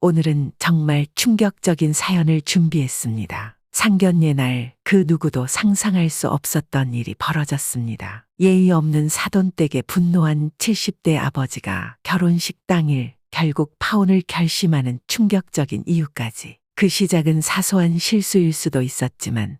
오늘은 정말 충격적인 사연을 준비했습니다. 상견례 날 그 누구도 상상할 수 없었던 일이 벌어졌습니다. 예의 없는 사돈댁에 분노한 70대 아버지가 결혼식 당일 결국 파혼을 결심하는 충격적인 이유까지. 그 시작은 사소한 실수일 수도 있었지만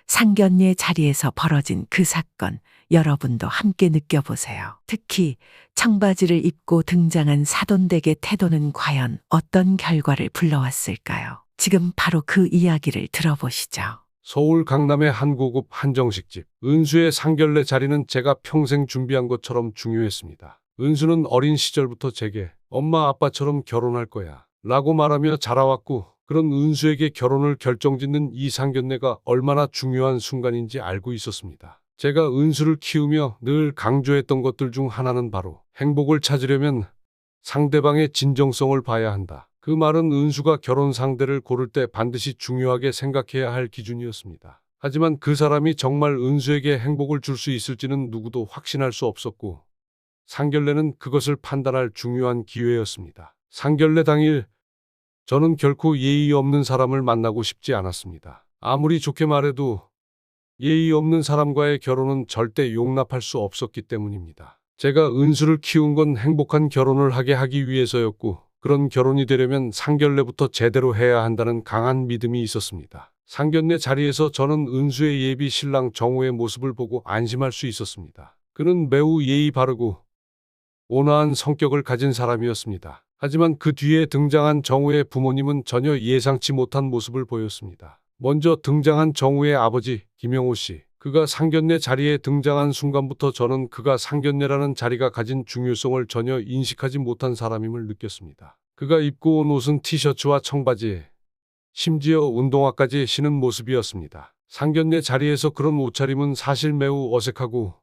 상견례 자리에서 벌어진 그 사건, 여러분도 함께 느껴보세요. 특히 청바지를 입고 등장한 사돈댁의 태도는 과연 어떤 결과를 불러왔을까요? 지금 바로 그 이야기를 들어보시죠. 서울 강남의 한 고급 한정식집. 은수의 상견례 자리는 제가 평생 준비한 것처럼 중요했습니다. 은수는 어린 시절부터 제게 엄마 아빠처럼 결혼할 거야 라고 말하며 자라왔고, 그런 은수에게 결혼을 결정짓는 이 상견례가 얼마나 중요한 순간인지 알고 있었습니다. 제가 은수를 키우며 늘 강조했던 것들 중 하나는 바로 행복을 찾으려면 상대방의 진정성을 봐야 한다. 그 말은 은수가 결혼 상대를 고를 때 반드시 중요하게 생각해야 할 기준이었습니다. 하지만 그 사람이 정말 은수에게 행복을 줄 수 있을지는 누구도 확신할 수 없었고, 상견례는 그것을 판단할 중요한 기회였습니다. 상견례 당일 저는 결코 예의 없는 사람을 만나고 싶지 않았습니다. 아무리 좋게 말해도 예의 없는 사람과의 결혼은 절대 용납할 수 없었기 때문입니다. 제가 은수를 키운 건 행복한 결혼을 하게 하기 위해서였고, 그런 결혼이 되려면 상견례부터 제대로 해야 한다는 강한 믿음이 있었습니다. 상견례 자리에서 저는 은수의 예비 신랑 정우의 모습을 보고 안심할 수 있었습니다. 그는 매우 예의 바르고 온화한 성격을 가진 사람이었습니다. 하지만 그 뒤에 등장한 정우의 부모님은 전혀 예상치 못한 모습을 보였습니다. 먼저 등장한 정우의 아버지 김영호 씨. 그가 상견례 자리에 등장한 순간부터 저는 그가 상견례라는 자리가 가진 중요성을 전혀 인식하지 못한 사람임을 느꼈습니다. 그가 입고 온 옷은 티셔츠와 청바지, 심지어 운동화까지 신은 모습이었습니다. 상견례 자리에서 그런 옷차림은 사실 매우 어색하고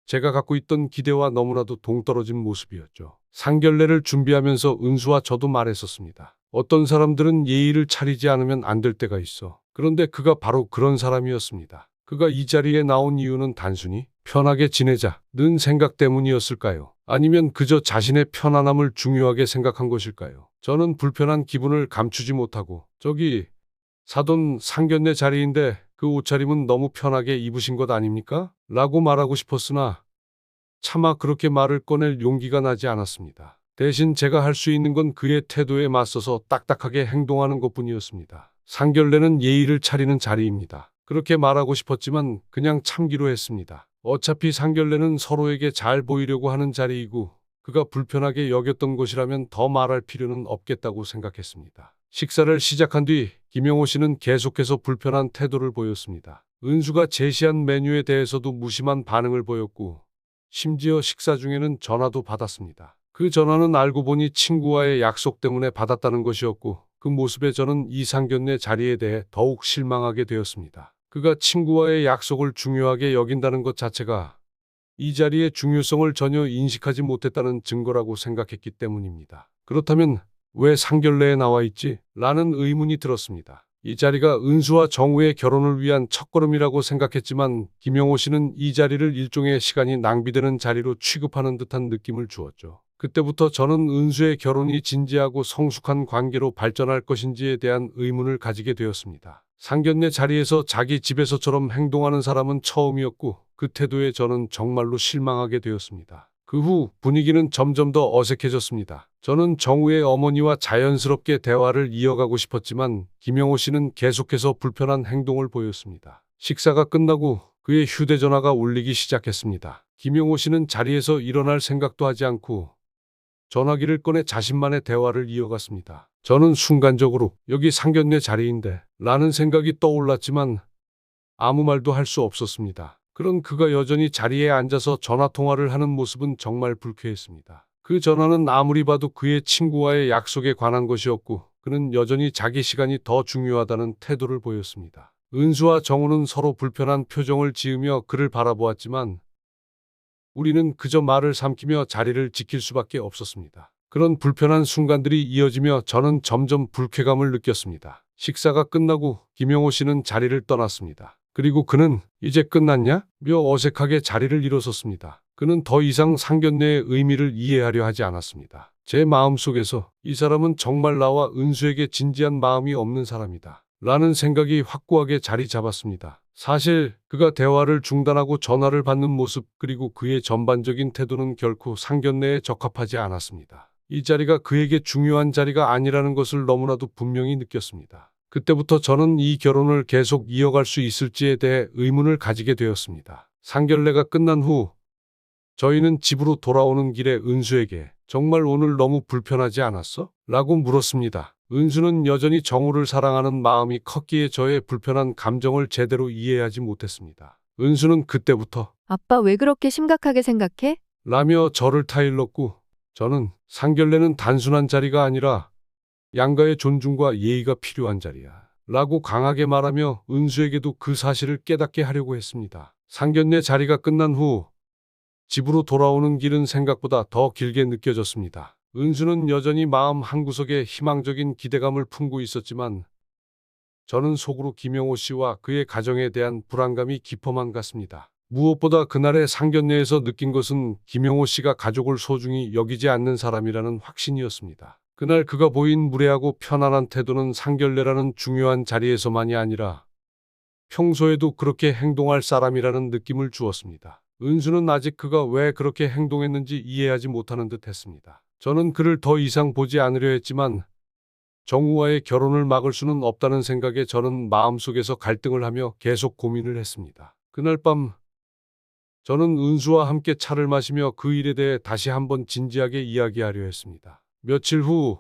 제가 갖고 있던 기대와 너무나도 동떨어진 모습이었죠. 상견례를 준비하면서 은수와 저도 말했었습니다. 어떤 사람들은 예의를 차리지 않으면 안 될 때가 있어. 그런데 그가 바로 그런 사람이었습니다. 그가 이 자리에 나온 이유는 단순히 편하게 지내자는 생각 때문이었을까요? 아니면 그저 자신의 편안함을 중요하게 생각한 것일까요? 저는 불편한 기분을 감추지 못하고, 저기 사돈 상견례 자리인데 그 옷차림은 너무 편하게 입으신 것 아닙니까? 라고 말하고 싶었으나 차마 그렇게 말을 꺼낼 용기가 나지 않았습니다. 대신 제가 할 수 있는 건 그의 태도에 맞서서 딱딱하게 행동하는 것뿐이었습니다. 상견례는 예의를 차리는 자리입니다. 그렇게 말하고 싶었지만 그냥 참기로 했습니다. 어차피 상견례는 서로에게 잘 보이려고 하는 자리이고, 그가 불편하게 여겼던 것이라면 더 말할 필요는 없겠다고 생각했습니다. 식사를 시작한 뒤 김영호 씨는 계속해서 불편한 태도를 보였습니다. 은수가 제시한 메뉴에 대해서도 무심한 반응을 보였고, 심지어 식사 중에는 전화도 받았습니다. 그 전화는 알고 보니 친구와의 약속 때문에 받았다는 것이었고, 그 모습에 저는 이 상견례 자리에 대해 더욱 실망하게 되었습니다. 그가 친구와의 약속을 중요하게 여긴다는 것 자체가 이 자리의 중요성을 전혀 인식하지 못했다는 증거라고 생각했기 때문입니다. 그렇다면 왜 상견례에 나와 있지? 라는 의문이 들었습니다. 이 자리가 은수와 정우의 결혼을 위한 첫걸음이라고 생각했지만 김영호 씨는 이 자리를 일종의 시간이 낭비되는 자리로 취급하는 듯한 느낌을 주었죠. 그때부터 저는 은수의 결혼이 진지하고 성숙한 관계로 발전할 것인지에 대한 의문을 가지게 되었습니다. 상견례 자리에서 자기 집에서처럼 행동하는 사람은 처음이었고, 그 태도에 저는 정말로 실망하게 되었습니다. 그 후 분위기는 점점 더 어색해졌습니다. 저는 정우의 어머니와 자연스럽게 대화를 이어가고 싶었지만 김영호 씨는 계속해서 불편한 행동을 보였습니다. 식사가 끝나고 그의 휴대전화가 울리기 시작했습니다. 김영호 씨는 자리에서 일어날 생각도 하지 않고 전화기를 꺼내 자신만의 대화를 이어갔습니다. 저는 순간적으로 여기 상견례 자리인데 라는 생각이 떠올랐지만 아무 말도 할 수 없었습니다. 그런 그가 여전히 자리에 앉아서 전화통화를 하는 모습은 정말 불쾌했습니다. 그 전화는 아무리 봐도 그의 친구와의 약속에 관한 것이었고, 그는 여전히 자기 시간이 더 중요하다는 태도를 보였습니다. 은수와 정우는 서로 불편한 표정을 지으며 그를 바라보았지만 우리는 그저 말을 삼키며 자리를 지킬 수밖에 없었습니다. 그런 불편한 순간들이 이어지며 저는 점점 불쾌감을 느꼈습니다. 식사가 끝나고 김영호 씨는 자리를 떠났습니다. 그리고 그는 이제 끝났냐? 며 어색하게 자리를 일어섰습니다. 그는 더 이상 상견례의 의미를 이해하려 하지 않았습니다. 제 마음속에서 이 사람은 정말 나와 은수에게 진지한 마음이 없는 사람이다. 라는 생각이 확고하게 자리 잡았습니다. 사실 그가 대화를 중단하고 전화를 받는 모습 그리고 그의 전반적인 태도는 결코 상견례에 적합하지 않았습니다. 이 자리가 그에게 중요한 자리가 아니라는 것을 너무나도 분명히 느꼈습니다. 그때부터 저는 이 결혼을 계속 이어갈 수 있을지에 대해 의문을 가지게 되었습니다. 상견례가 끝난 후 저희는 집으로 돌아오는 길에 은수에게 정말 오늘 너무 불편하지 않았어? 라고 물었습니다. 은수는 여전히 정우를 사랑하는 마음이 컸기에 저의 불편한 감정을 제대로 이해하지 못했습니다. 은수는 그때부터 아빠 왜 그렇게 심각하게 생각해? 라며 저를 타일렀고 저는 상견례는 단순한 자리가 아니라 양가의 존중과 예의가 필요한 자리야. 라고 강하게 말하며 은수에게도 그 사실을 깨닫게 하려고 했습니다. 상견례 자리가 끝난 후 집으로 돌아오는 길은 생각보다 더 길게 느껴졌습니다. 은수는 여전히 마음 한구석에 희망적인 기대감을 품고 있었지만 저는 속으로 김영호 씨와 그의 가정에 대한 불안감이 깊어만 갔습니다. 무엇보다 그날의 상견례에서 느낀 것은 김영호 씨가 가족을 소중히 여기지 않는 사람이라는 확신이었습니다. 그날 그가 보인 무례하고 편안한 태도는 상견례라는 중요한 자리에서만이 아니라 평소에도 그렇게 행동할 사람이라는 느낌을 주었습니다. 은수는 아직 그가 왜 그렇게 행동했는지 이해하지 못하는 듯 했습니다. 저는 그를 더 이상 보지 않으려 했지만 정우와의 결혼을 막을 수는 없다는 생각에 저는 마음속에서 갈등을 하며 계속 고민을 했습니다. 그날 밤 저는 은수와 함께 차를 마시며 그 일에 대해 다시 한번 진지하게 이야기하려 했습니다. 며칠 후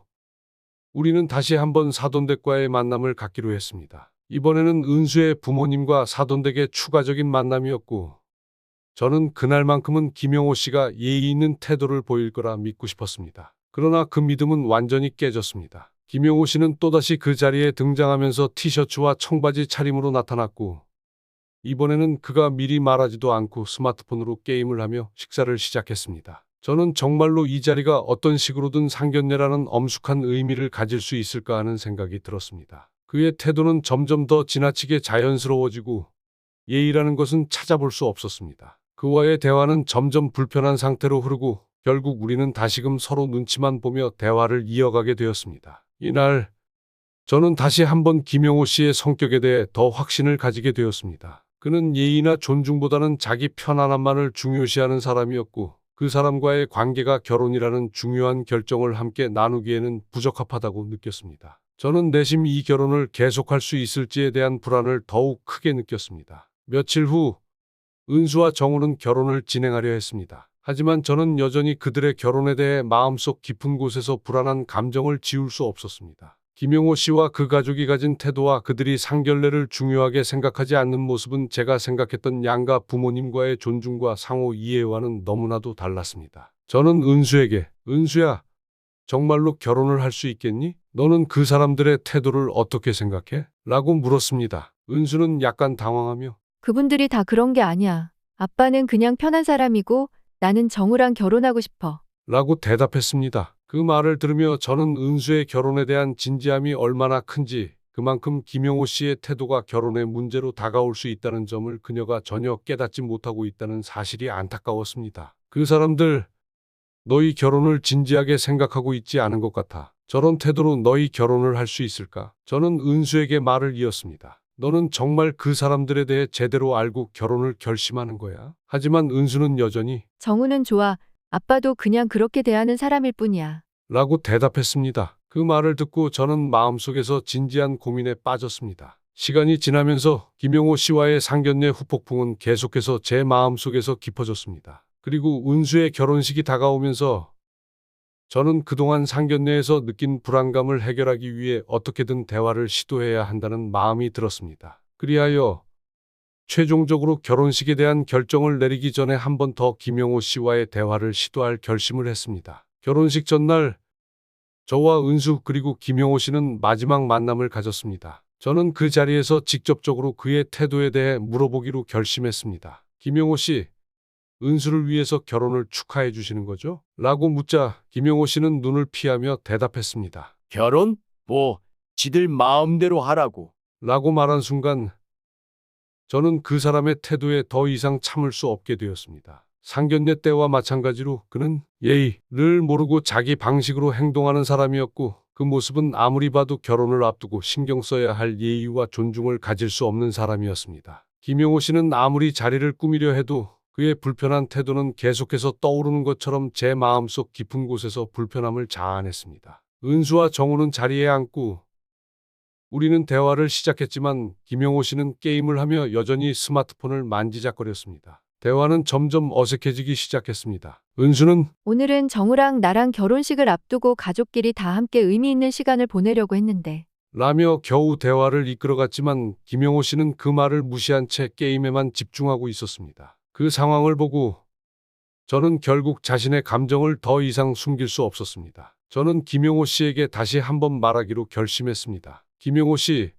우리는 다시 한번 사돈댁과의 만남을 갖기로 했습니다. 이번에는 은수의 부모님과 사돈댁의 추가적인 만남이었고 저는 그날만큼은 김영호 씨가 예의 있는 태도를 보일 거라 믿고 싶었습니다. 그러나 그 믿음은 완전히 깨졌습니다. 김영호 씨는 또다시 그 자리에 등장하면서 티셔츠와 청바지 차림으로 나타났고 이번에는 그가 미리 말하지도 않고 스마트폰으로 게임을 하며 식사를 시작했습니다. 저는 정말로 이 자리가 어떤 식으로든 상견례라는 엄숙한 의미를 가질 수 있을까 하는 생각이 들었습니다. 그의 태도는 점점 더 지나치게 자연스러워지고 예의라는 것은 찾아볼 수 없었습니다. 그와의 대화는 점점 불편한 상태로 흐르고 결국 우리는 다시금 서로 눈치만 보며 대화를 이어가게 되었습니다. 이날 저는 다시 한번 김영호 씨의 성격에 대해 더 확신을 가지게 되었습니다. 그는 예의나 존중보다는 자기 편안함만을 중요시하는 사람이었고 그 사람과의 관계가 결혼이라는 중요한 결정을 함께 나누기에는 부적합하다고 느꼈습니다. 저는 내심 이 결혼을 계속할 수 있을지에 대한 불안을 더욱 크게 느꼈습니다. 며칠 후 은수와 정우는 결혼을 진행하려 했습니다. 하지만 저는 여전히 그들의 결혼에 대해 마음속 깊은 곳에서 불안한 감정을 지울 수 없었습니다. 김영호 씨와 그 가족이 가진 태도와 그들이 상견례를 중요하게 생각하지 않는 모습은 제가 생각했던 양가 부모님과의 존중과 상호 이해와는 너무나도 달랐습니다. 저는 은수에게 은수야, 정말로 결혼을 할 수 있겠니? 너는 그 사람들의 태도를 어떻게 생각해? 라고 물었습니다. 은수는 약간 당황하며 그분들이 다 그런 게 아니야. 아빠는 그냥 편한 사람이고 나는 정우랑 결혼하고 싶어. 라고 대답했습니다. 그 말을 들으며 저는 은수의 결혼에 대한 진지함이 얼마나 큰지 그만큼 김영호 씨의 태도가 결혼의 문제로 다가올 수 있다는 점을 그녀가 전혀 깨닫지 못하고 있다는 사실이 안타까웠습니다. 그 사람들 너희 결혼을 진지하게 생각하고 있지 않은 것 같아. 저런 태도로 너희 결혼을 할 수 있을까? 저는 은수에게 말을 이었습니다. 너는 정말 그 사람들에 대해 제대로 알고 결혼을 결심하는 거야? 하지만 은수는 여전히 정우는 좋아. 아빠도 그냥 그렇게 대하는 사람일 뿐이야. 라고 대답했습니다. 그 말을 듣고 저는 마음속에서 진지한 고민에 빠졌습니다. 시간이 지나면서 김영호 씨와의 상견례 후폭풍은 계속해서 제 마음속에서 깊어졌습니다. 그리고 은수의 결혼식이 다가오면서 저는 그동안 상견례에서 느낀 불안감을 해결하기 위해 어떻게든 대화를 시도해야 한다는 마음이 들었습니다. 그리하여 최종적으로 결혼식에 대한 결정을 내리기 전에 한 번 더 김영호 씨와의 대화를 시도할 결심을 했습니다. 결혼식 전날 저와 은수 그리고 김영호 씨는 마지막 만남을 가졌습니다. 저는 그 자리에서 직접적으로 그의 태도에 대해 물어보기로 결심했습니다. 김영호 씨, 은수를 위해서 결혼을 축하해 주시는 거죠? 라고 묻자 김영호 씨는 눈을 피하며 대답했습니다. 결혼? 뭐, 지들 마음대로 하라고. 라고 말한 순간 저는 그 사람의 태도에 더 이상 참을 수 없게 되었습니다. 상견례 때와 마찬가지로 그는 예의를 모르고 자기 방식으로 행동하는 사람이었고 그 모습은 아무리 봐도 결혼을 앞두고 신경 써야 할 예의와 존중을 가질 수 없는 사람이었습니다. 김용호 씨는 아무리 자리를 꾸미려 해도 그의 불편한 태도는 계속해서 떠오르는 것처럼 제 마음속 깊은 곳에서 불편함을 자아냈습니다. 은수와 정우는 자리에 앉고 우리는 대화를 시작했지만 김용호 씨는 게임을 하며 여전히 스마트폰을 만지작거렸습니다. 대화는 점점 어색해지기 시작했습니다. 은수는 오늘은 정우랑 나랑 결혼식을 앞두고 가족끼리 다 함께 의미 있는 시간을 보내려고 했는데 라며 겨우 대화를 이끌어갔지만 김용호 씨는 그 말을 무시한 채 게임에만 집중하고 있었습니다. 그 상황을 보고 저는 결국 자신의 감정을 더 이상 숨길 수 없었습니다. 저는 김용호 씨에게 다시 한번 말하기로 결심했습니다. 김용호 씨,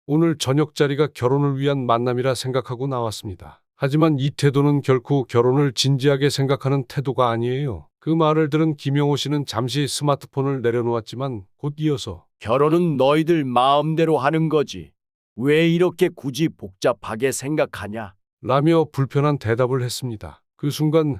오늘 저녁 자리가 결혼을 위한 만남이라 생각하고 나왔습니다. 하지만 이 태도는 결코 결혼을 진지하게 생각하는 태도가 아니에요. 그 말을 들은 김용호 씨는 잠시 스마트폰을 내려놓았지만 곧 이어서 결혼은 너희들 마음대로 하는 거지. 왜 이렇게 굳이 복잡하게 생각하냐? 라며 불편한 대답을 했습니다. 그 순간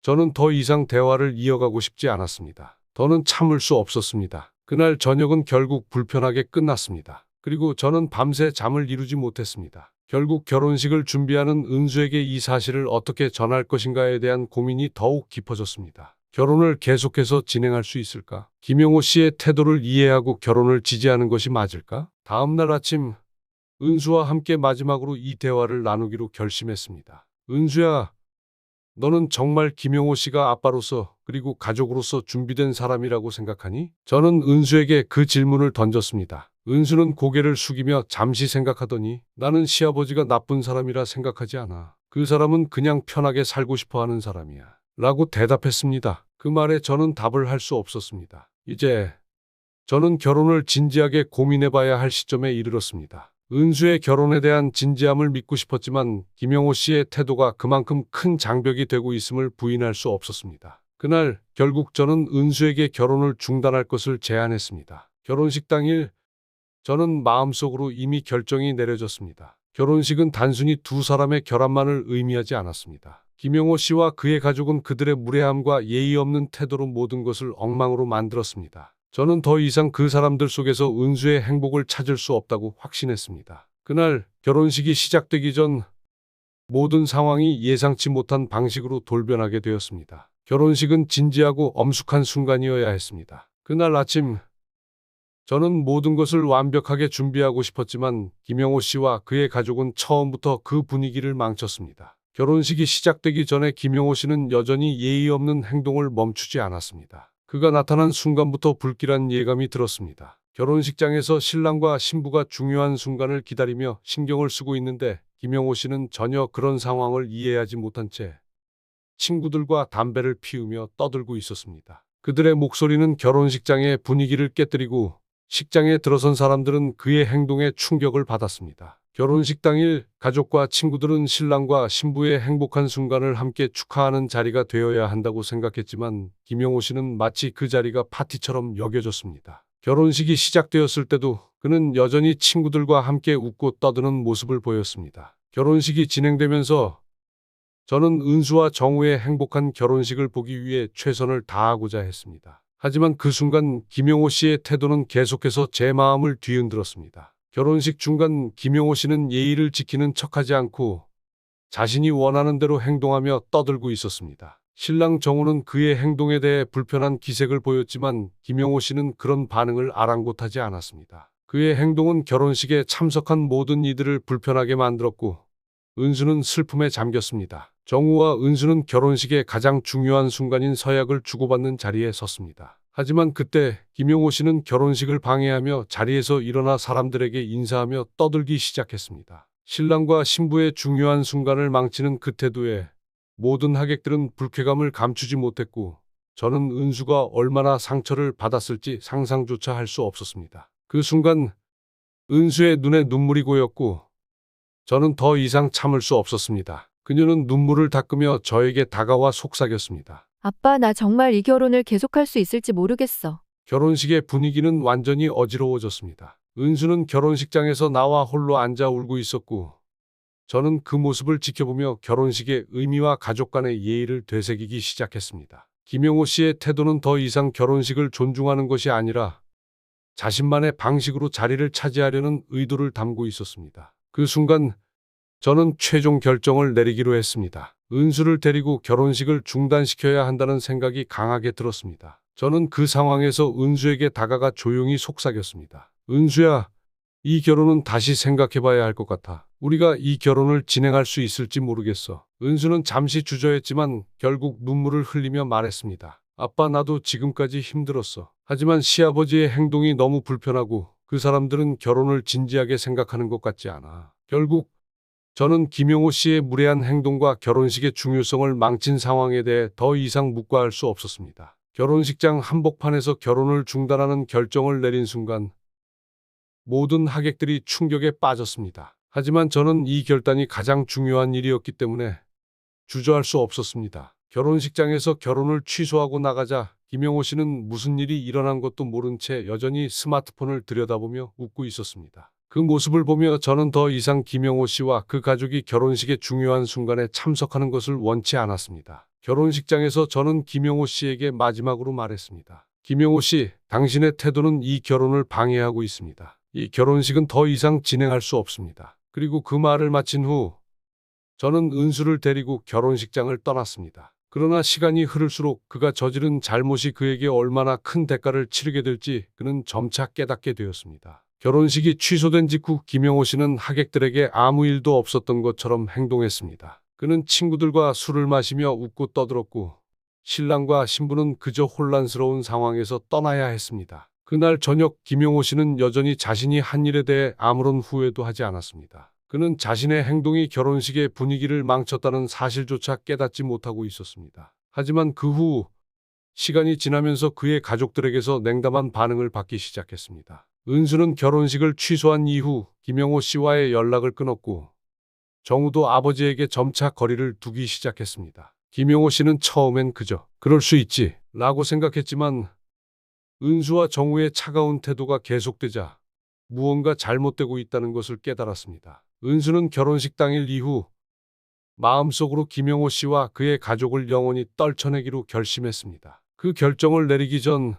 저는 더 이상 대화를 이어가고 싶지 않았습니다. 더는 참을 수 없었습니다. 그날 저녁은 결국 불편하게 끝났습니다. 그리고 저는 밤새 잠을 이루지 못했습니다. 결국 결혼식을 준비하는 은수에게 이 사실을 어떻게 전할 것인가에 대한 고민이 더욱 깊어졌습니다. 결혼을 계속해서 진행할 수 있을까? 김용호 씨의 태도를 이해하고 결혼을 지지하는 것이 맞을까? 다음 날 아침 은수와 함께 마지막으로 이 대화를 나누기로 결심했습니다. 은수야, 너는 정말 김용호 씨가 아빠로서 그리고 가족으로서 준비된 사람이라고 생각하니? 저는 은수에게 그 질문을 던졌습니다. 은수는 고개를 숙이며 잠시 생각하더니 나는 시아버지가 나쁜 사람이라 생각하지 않아. 그 사람은 그냥 편하게 살고 싶어 하는 사람이야. 라고 대답했습니다. 그 말에 저는 답을 할 수 없었습니다. 이제 저는 결혼을 진지하게 고민해봐야 할 시점에 이르렀습니다. 은수의 결혼에 대한 진지함을 믿고 싶었지만 김용호 씨의 태도가 그만큼 큰 장벽이 되고 있음을 부인할 수 없었습니다. 그날 결국 저는 은수에게 결혼을 중단할 것을 제안했습니다. 결혼식 당일 저는 마음속으로 이미 결정이 내려졌습니다. 결혼식은 단순히 두 사람의 결합만을 의미하지 않았습니다. 김용호 씨와 그의 가족은 그들의 무례함과 예의 없는 태도로 모든 것을 엉망으로 만들었습니다. 저는 더 이상 그 사람들 속에서 은수의 행복을 찾을 수 없다고 확신했습니다. 그날 결혼식이 시작되기 전 모든 상황이 예상치 못한 방식으로 돌변하게 되었습니다. 결혼식은 진지하고 엄숙한 순간이어야 했습니다. 그날 아침 저는 모든 것을 완벽하게 준비하고 싶었지만 김용호 씨와 그의 가족은 처음부터 그 분위기를 망쳤습니다. 결혼식이 시작되기 전에 김용호 씨는 여전히 예의 없는 행동을 멈추지 않았습니다. 그가 나타난 순간부터 불길한 예감이 들었습니다. 결혼식장에서 신랑과 신부가 중요한 순간을 기다리며 신경을 쓰고 있는데 김용호 씨는 전혀 그런 상황을 이해하지 못한 채 친구들과 담배를 피우며 떠들고 있었습니다. 그들의 목소리는 결혼식장의 분위기를 깨뜨리고 식장에 들어선 사람들은 그의 행동에 충격을 받았습니다. 결혼식 당일 가족과 친구들은 신랑과 신부의 행복한 순간을 함께 축하하는 자리가 되어야 한다고 생각했지만 김용호 씨는 마치 그 자리가 파티처럼 여겨졌습니다. 결혼식이 시작되었을 때도 그는 여전히 친구들과 함께 웃고 떠드는 모습을 보였습니다. 결혼식이 진행되면서 저는 은수와 정우의 행복한 결혼식을 보기 위해 최선을 다하고자 했습니다. 하지만 그 순간 김용호 씨의 태도는 계속해서 제 마음을 뒤흔들었습니다. 결혼식 중간 김용호 씨는 예의를 지키는 척하지 않고 자신이 원하는 대로 행동하며 떠들고 있었습니다. 신랑 정우는 그의 행동에 대해 불편한 기색을 보였지만 김용호 씨는 그런 반응을 아랑곳하지 않았습니다. 그의 행동은 결혼식에 참석한 모든 이들을 불편하게 만들었고 은수는 슬픔에 잠겼습니다. 정우와 은수는 결혼식의 가장 중요한 순간인 서약을 주고받는 자리에 섰습니다. 하지만 그때 김용호 씨는 결혼식을 방해하며 자리에서 일어나 사람들에게 인사하며 떠들기 시작했습니다. 신랑과 신부의 중요한 순간을 망치는 그 태도에 모든 하객들은 불쾌감을 감추지 못했고 저는 은수가 얼마나 상처를 받았을지 상상조차 할 수 없었습니다. 그 순간 은수의 눈에 눈물이 고였고 저는 더 이상 참을 수 없었습니다. 그녀는 눈물을 닦으며 저에게 다가와 속삭였습니다. 아빠, 나 정말 이 결혼을 계속할 수 있을지 모르겠어. 결혼식의 분위기는 완전히 어지러워졌습니다. 은수는 결혼식장에서 나와 홀로 앉아 울고 있었고 저는 그 모습을 지켜보며 결혼식의 의미와 가족 간의 예의를 되새기기 시작했습니다. 김영호 씨의 태도는 더 이상 결혼식을 존중하는 것이 아니라 자신만의 방식으로 자리를 차지하려는 의도를 담고 있었습니다. 그 순간 저는 최종 결정을 내리기로 했습니다. 은수를 데리고 결혼식을 중단시켜야 한다는 생각이 강하게 들었습니다. 저는 그 상황에서 은수에게 다가가 조용히 속삭였습니다. 은수야, 이 결혼은 다시 생각해봐야 할 것 같아. 우리가 이 결혼을 진행할 수 있을지 모르겠어. 은수는 잠시 주저했지만 결국 눈물을 흘리며 말했습니다. 아빠, 나도 지금까지 힘들었어. 하지만 시아버지의 행동이 너무 불편하고 그 사람들은 결혼을 진지하게 생각하는 것 같지 않아. 결국 저는 김영호 씨의 무례한 행동과 결혼식의 중요성을 망친 상황에 대해 더 이상 묵과할 수 없었습니다. 결혼식장 한복판에서 결혼을 중단하는 결정을 내린 순간 모든 하객들이 충격에 빠졌습니다. 하지만 저는 이 결단이 가장 중요한 일이었기 때문에 주저할 수 없었습니다. 결혼식장에서 결혼을 취소하고 나가자 김영호 씨는 무슨 일이 일어난 것도 모른 채 여전히 스마트폰을 들여다보며 웃고 있었습니다. 그 모습을 보며 저는 더 이상 김영호 씨와 그 가족이 결혼식의 중요한 순간에 참석하는 것을 원치 않았습니다. 결혼식장에서 저는 김영호 씨에게 마지막으로 말했습니다. 김영호 씨, 당신의 태도는 이 결혼을 방해하고 있습니다. 이 결혼식은 더 이상 진행할 수 없습니다. 그리고 그 말을 마친 후 저는 은수를 데리고 결혼식장을 떠났습니다. 그러나 시간이 흐를수록 그가 저지른 잘못이 그에게 얼마나 큰 대가를 치르게 될지 그는 점차 깨닫게 되었습니다. 결혼식이 취소된 직후 김영호 씨는 하객들에게 아무 일도 없었던 것처럼 행동했습니다. 그는 친구들과 술을 마시며 웃고 떠들었고 신랑과 신부는 그저 혼란스러운 상황에서 떠나야 했습니다. 그날 저녁 김영호 씨는 여전히 자신이 한 일에 대해 아무런 후회도 하지 않았습니다. 그는 자신의 행동이 결혼식의 분위기를 망쳤다는 사실조차 깨닫지 못하고 있었습니다. 하지만 그 후 시간이 지나면서 그의 가족들에게서 냉담한 반응을 받기 시작했습니다. 은수는 결혼식을 취소한 이후 김영호 씨와의 연락을 끊었고 정우도 아버지에게 점차 거리를 두기 시작했습니다. 김영호 씨는 처음엔 그저 그럴 수 있지 라고 생각했지만 은수와 정우의 차가운 태도가 계속되자 무언가 잘못되고 있다는 것을 깨달았습니다. 은수는 결혼식 당일 이후 마음속으로 김영호 씨와 그의 가족을 영원히 떨쳐내기로 결심했습니다. 그 결정을 내리기 전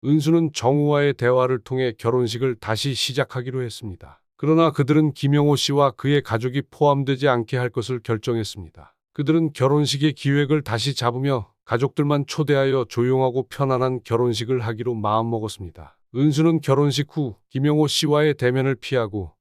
은수는 정우와의 대화를 통해 결혼식을 다시 시작하기로 했습니다. 그러나 그들은 김영호 씨와 그의 가족이 포함되지 않게 할 것을 결정했습니다. 그들은 결혼식의 기획을 다시 잡으며 가족들만 초대하여 조용하고 편안한 결혼식을 하기로 마음먹었습니다. 은수는 결혼식 후 김영호 씨와의 대면을 피하고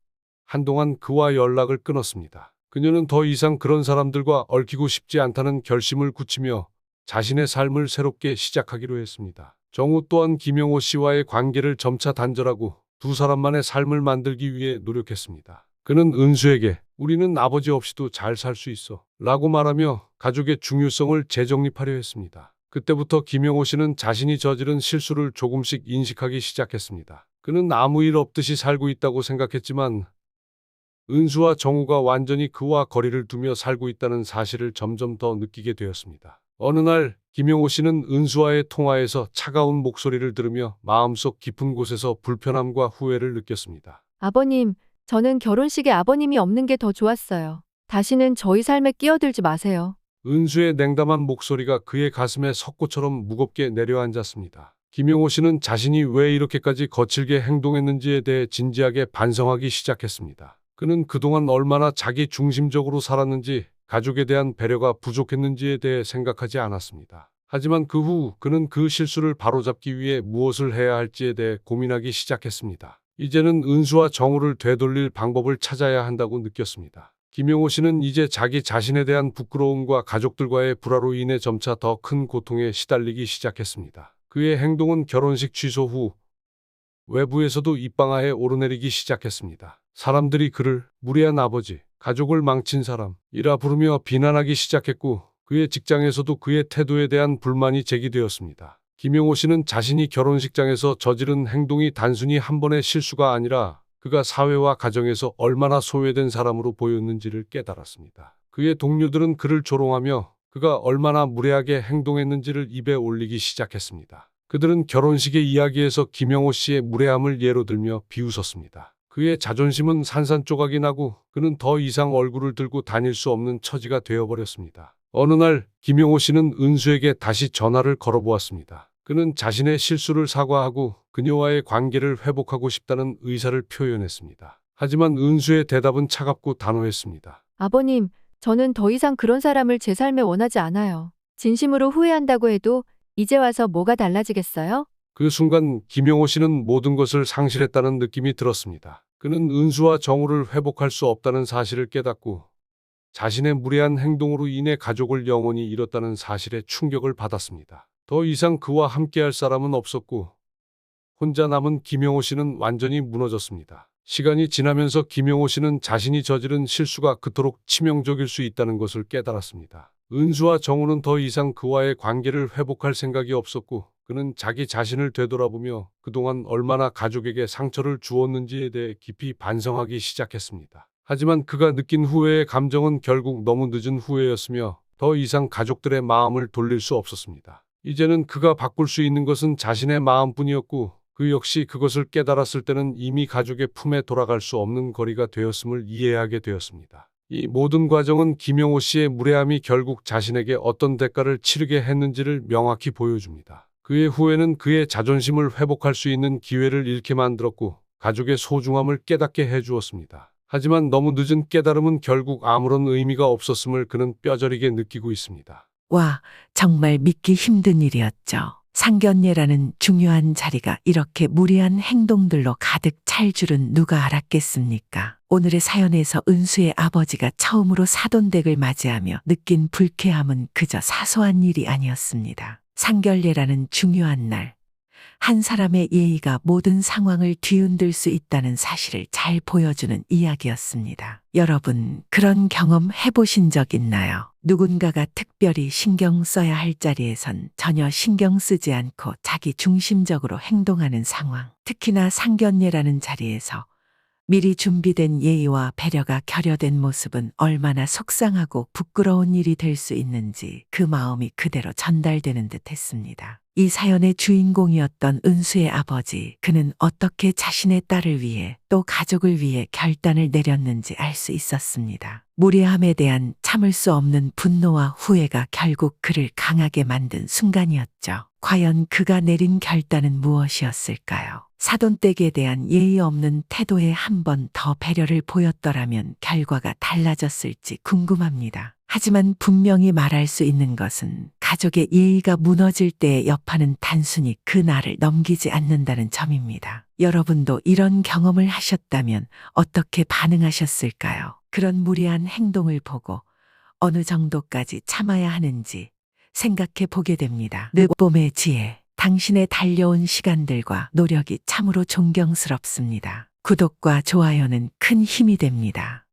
한동안 그와 연락을 끊었습니다. 그녀는 더 이상 그런 사람들과 얽히고 싶지 않다는 결심을 굳히며 자신의 삶을 새롭게 시작하기로 했습니다. 정우 또한 김영호 씨와의 관계를 점차 단절하고 두 사람만의 삶을 만들기 위해 노력했습니다. 그는 은수에게 우리는 아버지 없이도 잘 살 수 있어 라고 말하며 가족의 중요성을 재정립하려 했습니다. 그때부터 김영호 씨는 자신이 저지른 실수를 조금씩 인식하기 시작했습니다. 그는 아무 일 없듯이 살고 있다고 생각했지만 은수와 정우가 완전히 그와 거리를 두며 살고 있다는 사실을 점점 더 느끼게 되었습니다. 어느 날 김영호 씨는 은수와의 통화에서 차가운 목소리를 들으며 마음속 깊은 곳에서 불편함과 후회를 느꼈습니다. 아버님, 저는 결혼식에 아버님이 없는 게 더 좋았어요. 다시는 저희 삶에 끼어들지 마세요. 은수의 냉담한 목소리가 그의 가슴에 석고처럼 무겁게 내려앉았습니다. 김영호 씨는 자신이 왜 이렇게까지 거칠게 행동했는지에 대해 진지하게 반성하기 시작했습니다. 그는 그동안 얼마나 자기 중심적으로 살았는지 가족에 대한 배려가 부족했는지에 대해 생각하지 않았습니다. 하지만 그 후 그는 그 실수를 바로잡기 위해 무엇을 해야 할지에 대해 고민하기 시작했습니다. 이제는 은수와 정우를 되돌릴 방법을 찾아야 한다고 느꼈습니다. 김영호 씨는 이제 자기 자신에 대한 부끄러움과 가족들과의 불화로 인해 점차 더 큰 고통에 시달리기 시작했습니다. 그의 행동은 결혼식 취소 후 외부에서도 입방아에 오르내리기 시작했습니다. 사람들이 그를 무례한 아버지, 가족을 망친 사람이라 부르며 비난하기 시작했고 그의 직장에서도 그의 태도에 대한 불만이 제기되었습니다. 김영호 씨는 자신이 결혼식장에서 저지른 행동이 단순히 한 번의 실수가 아니라 그가 사회와 가정에서 얼마나 소외된 사람으로 보였는지를 깨달았습니다. 그의 동료들은 그를 조롱하며 그가 얼마나 무례하게 행동했는지를 입에 올리기 시작했습니다. 그들은 결혼식의 이야기에서 김영호 씨의 무례함을 예로 들며 비웃었습니다. 그의 자존심은 산산조각이 나고 그는 더 이상 얼굴을 들고 다닐 수 없는 처지가 되어버렸습니다. 어느 날 김용호 씨는 은수에게 다시 전화를 걸어보았습니다. 그는 자신의 실수를 사과하고 그녀와의 관계를 회복하고 싶다는 의사를 표현했습니다. 하지만 은수의 대답은 차갑고 단호했습니다. 아버님, 저는 더 이상 그런 사람을 제 삶에 원하지 않아요. 진심으로 후회한다고 해도 이제 와서 뭐가 달라지겠어요? 그 순간 김용호 씨는 모든 것을 상실했다는 느낌이 들었습니다. 그는 은수와 정우를 회복할 수 없다는 사실을 깨닫고 자신의 무례한 행동으로 인해 가족을 영원히 잃었다는 사실에 충격을 받았습니다. 더 이상 그와 함께할 사람은 없었고 혼자 남은 김용호 씨는 완전히 무너졌습니다. 시간이 지나면서 김용호 씨는 자신이 저지른 실수가 그토록 치명적일 수 있다는 것을 깨달았습니다. 은수와 정우는 더 이상 그와의 관계를 회복할 생각이 없었고 그는 자기 자신을 되돌아보며 그동안 얼마나 가족에게 상처를 주었는지에 대해 깊이 반성하기 시작했습니다. 하지만 그가 느낀 후회의 감정은 결국 너무 늦은 후회였으며 더 이상 가족들의 마음을 돌릴 수 없었습니다. 이제는 그가 바꿀 수 있는 것은 자신의 마음뿐이었고 그 역시 그것을 깨달았을 때는 이미 가족의 품에 돌아갈 수 없는 거리가 되었음을 이해하게 되었습니다. 이 모든 과정은 김용호 씨의 무례함이 결국 자신에게 어떤 대가를 치르게 했는지를 명확히 보여줍니다. 그의 후회는 그의 자존심을 회복할 수 있는 기회를 잃게 만들었고 가족의 소중함을 깨닫게 해주었습니다. 하지만 너무 늦은 깨달음은 결국 아무런 의미가 없었음을 그는 뼈저리게 느끼고 있습니다. 와, 정말 믿기 힘든 일이었죠. 상견례라는 중요한 자리가 이렇게 무리한 행동들로 가득 찰 줄은 누가 알았겠습니까? 오늘의 사연에서 은수의 아버지가 처음으로 사돈댁을 맞이하며 느낀 불쾌함은 그저 사소한 일이 아니었습니다. 상견례라는 중요한 날, 한 사람의 예의가 모든 상황을 뒤흔들 수 있다는 사실을 잘 보여주는 이야기였습니다. 여러분, 그런 경험 해보신 적 있나요? 누군가가 특별히 신경 써야 할 자리에선 전혀 신경 쓰지 않고 자기 중심적으로 행동하는 상황. 특히나 상견례라는 자리에서 미리 준비된 예의와 배려가 결여된 모습은 얼마나 속상하고 부끄러운 일이 될 수 있는지 그 마음이 그대로 전달되는 듯 했습니다. 이 사연의 주인공이었던 은수의 아버지, 그는 어떻게 자신의 딸을 위해 또 가족을 위해 결단을 내렸는지 알 수 있었습니다. 무례함에 대한 참을 수 없는 분노와 후회가 결국 그를 강하게 만든 순간이었죠. 과연 그가 내린 결단은 무엇이었을까요? 사돈댁에 대한 예의 없는 태도에 한 번 더 배려를 보였더라면 결과가 달라졌을지 궁금합니다. 하지만 분명히 말할 수 있는 것은 가족의 예의가 무너질 때의 여파는 단순히 그 날을 넘기지 않는다는 점입니다. 여러분도 이런 경험을 하셨다면 어떻게 반응하셨을까요? 그런 무례한 행동을 보고 어느 정도까지 참아야 하는지 생각해 보게 됩니다. 늦봄의 지혜, 당신의 달려온 시간들과 노력이 참으로 존경스럽습니다. 구독과 좋아요는 큰 힘이 됩니다.